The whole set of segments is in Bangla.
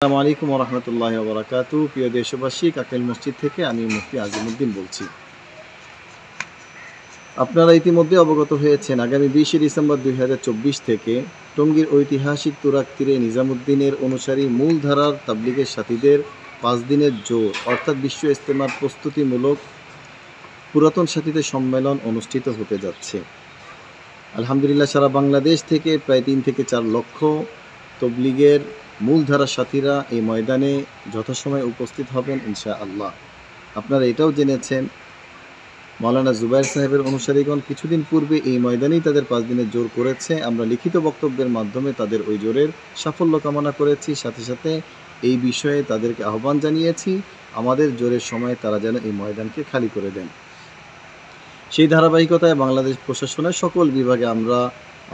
আসসালামু আলাইকুম ওয়া রাহমাতুল্লাহি ওয়া বারাকাতুহু। প্রিয় দেশবাসী, কাকেল মসজিদ থেকে আমি মুফতি আজিমউদ্দিন বলছি। আপনারা ইতিমধ্যে অবগত হয়েছেন আগামী 20 ডিসেম্বর 2024 থেকে টঙ্গীর ঐতিহাসিক তুরাগ তীরে নিজামুদ্দিনের অনুসারী মূলধারার তাবলীগের সাথীদের 5 দিনের জোর অর্থাৎ বিশ্ব ইজতেমার প্রস্তুতিমূলক পুরাতন সাথীদের সম্মেলন অনুষ্ঠিত হতে যাচ্ছে। আলহামদুলিল্লাহ, সারা বাংলাদেশ থেকে প্রায় 3 থেকে 4 লক্ষ তাবলীগের মূলধারার সাথীরা এই ময়দানে যথাসময়ে উপস্থিত হবেন ইনশাআল্লাহ। আপনারা এটাও জেনেছেন মাওলানা জুবায়ের সাহেবের অনুসারীগণ কিছুদিন পূর্বে এই ময়দানেই তাদের 5 দিনের জোর করেছে। আমরা লিখিত বক্তব্যের মাধ্যমে তাদের ওই জোরের সাফল্য কামনা করেছি, সাথে সাথে এই বিষয়ে তাদেরকে আহ্বান জানিয়েছি আমাদের জোরের সময় তারা যেন এই ময়দানকে খালি করে দেন। সেই ধারাবাহিকতায় বাংলাদেশ প্রশাসনের সকল বিভাগে আমরা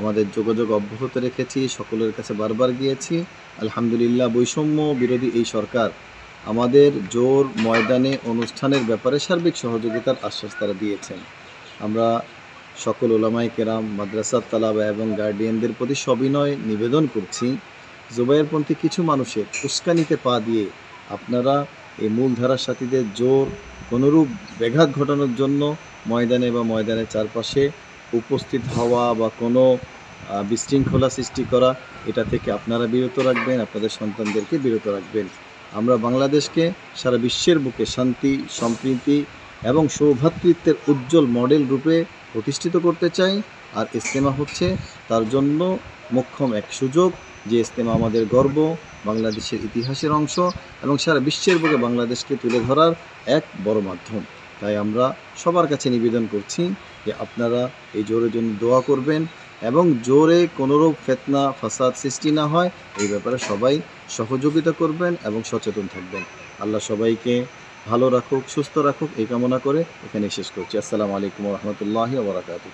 আমাদের যোগাযোগ অব্যাহত রেখেছি, সকলের কাছে বারবার গিয়েছি। আলহামদুলিল্লাহ, বৈষম্য বিরোধী এই সরকার আমাদের জোর ময়দানে অনুষ্ঠানের ব্যাপারে সার্বিক সহযোগিতার আশ্বাস তারা দিয়েছেন। আমরা সকল ওলামায়ে কেরাম, মাদ্রাসার তালাবা এবং গার্ডিয়ানদের প্রতি সবিনয় নিবেদন করছি, জুবায়েরপন্থী কিছু মানুষের উস্কানিতে পা দিয়ে আপনারা এই মূলধারার সাথীদের জোর কোনোরূপ ব্যাঘাত ঘটানোর জন্য ময়দানে বা ময়দানের চারপাশে উপস্থিত হওয়া বা কোনো বিশৃঙ্খলা সৃষ্টি করা, এটা থেকে আপনারা বিরত রাখবেন, আপনাদের সন্তানদেরকে বিরত রাখবেন। আমরা বাংলাদেশকে সারা বিশ্বের বুকে শান্তি, সম্প্রীতি এবং সৌভ্রাতৃত্বের উজ্জ্বল মডেল রূপে প্রতিষ্ঠিত করতে চাই। আর ইজতেমা হচ্ছে তার জন্য মোক্ষম এক সুযোগ, যে ইজতেমা আমাদের গর্ব, বাংলাদেশের ইতিহাসের অংশ এবং সারা বিশ্বের বুকে বাংলাদেশকে তুলে ধরার এক বড় মাধ্যম। তাই আমরা সবার কাছে নিবেদন করছি যে আপনারা এই জোরের জন্য দোয়া করবেন এবং জোরে কোনোরূপ ফিতনা ফাসাদ সৃষ্টি না হয় এই ব্যাপারে সবাই সহযোগিতা করবেন এবং সচেতন থাকবেন। আল্লাহ সবাইকে ভালো রাখুক, সুস্থ রাখুক, এই কামনা করে এখানে শেষ করছি। আসসালামু আলাইকুম ওয়া রাহমাতুল্লাহি ওয়া বারাকাতুহু।